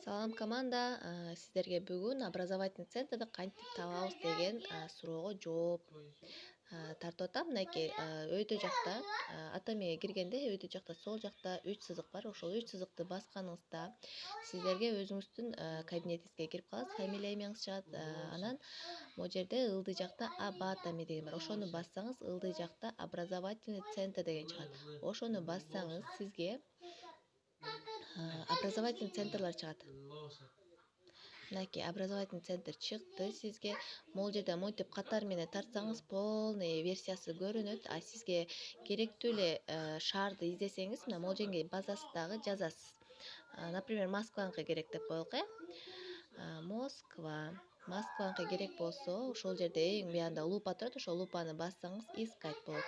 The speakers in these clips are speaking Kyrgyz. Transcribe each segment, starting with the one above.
Салам команда, сиздерге бүгүн образовательный центрди кантип табабыз деген суроого жооп тартып атам. Мынакей өйдө жакта ата эмеге киргенде өйдө жакта сол жакта 3 сызык бар. Ошол 3 сызыкты басканыңызда сиздерге өзүңүздүн кабинетиңизге кирип каласыз. Фамилия эмеңиз чыгат. Анан могу жерде ылдый жакта Абатами деген бар. Ошону бассаңыз ылдый жакта образовательный центр деген чыгат. Ошону бассаңыз сизге образовательный центрлар чыгат. Мынакей образовательный центр чыкты сизге. Могу жерде монтип катар менен тартсаңыз полный версиясы көрүнөт. А сизге керектүү эле шаарды издесеңиз, мына могу жерге базасындагы жазасыз. Например, Москваныкы керек деп коелук, Москваныкы керек болсо, ошол жерде эң буянда лупа турат. Ошол лупаны бассаңыз искать болот.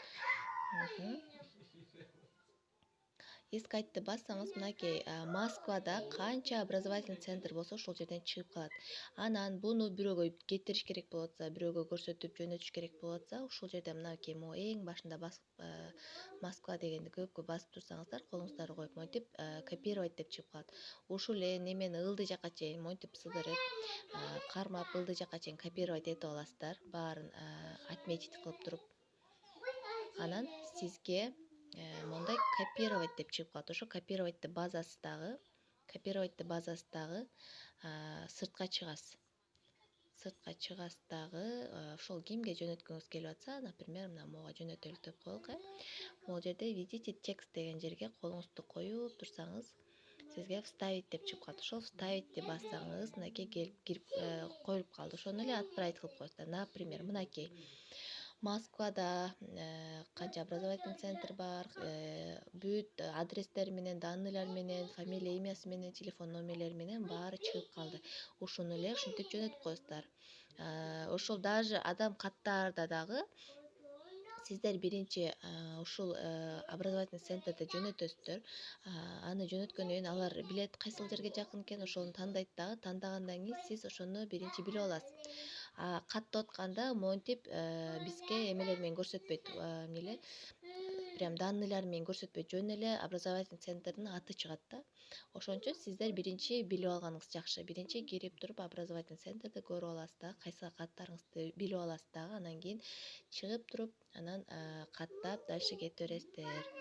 Искайтты бассаңыз, мынакей Москвада канча образовательный центр болсо ошол жерден чыгып калат. Анан буну бирөөгө кетириш керек болуп атса, бирөөгө көрсөтүп жөнөтүш керек болуп атса, ушул жерде мынакей могу эң башында басып Москва дегенди көпкө басып турсаңыздар, колуңуздарды коюп монтип копировать деп чыгып калат. Ушул эле немени ылдый жакка чейин монтип сыдырып, кармап ылдый жакка чейин копировать этип аласыздар, баарын отметить кылып туруп. Анан сизге мондай копировать деп чыгып калат. Ошо копироватьты базасы дагы сыртка чыгасыз. Ошол кимге жөнөткүңүз келип атса, например, мына могуга жөнөтөлүк деп коелук. Могу жерде видите текст деген жерге колуңузду коюп турсаңыз, сизге вставить деп чыгып калат. Ошол вставитти бассаңыз, мынакей кирип коюлуп калды. Ошону эле отправить кылып коесуздар. Например, мынакей Москвада канча образовательный центр бар, бүт адрестер менен, данныйлар менен, фамилия, имясы менен, телефон номерлери менен баары чыгып калды. Ушуну эле ушинтип жөнөтүп коесуздар. Ошол даже адам каттаарда дагы сиздер биринчи ушул образовательный центрди жөнөтөсүздөр. Аны жөнөткөндөн кийин алар билет кайсыл жерге жакын экен, ошону тандайт дагы. Тандагандан кийин сиз ошону биринчи билип аласыз. Каттап атканда монтип бизге эмелер менен көрсөтпөйт, прям данныйлар менен көрсөтпөйт, жөн эле образовательный центрдин аты чыгат да. Ошон үчүн сиздер биринчи билип алганыңыз жакшы. Биринчи кирип туруп образовательный центрди көрүп аласыз да, кайсыга каттаарыңызды билип аласыз дагы. Анан кийин чыгып туруп, анан каттап дальше кете бересиздер.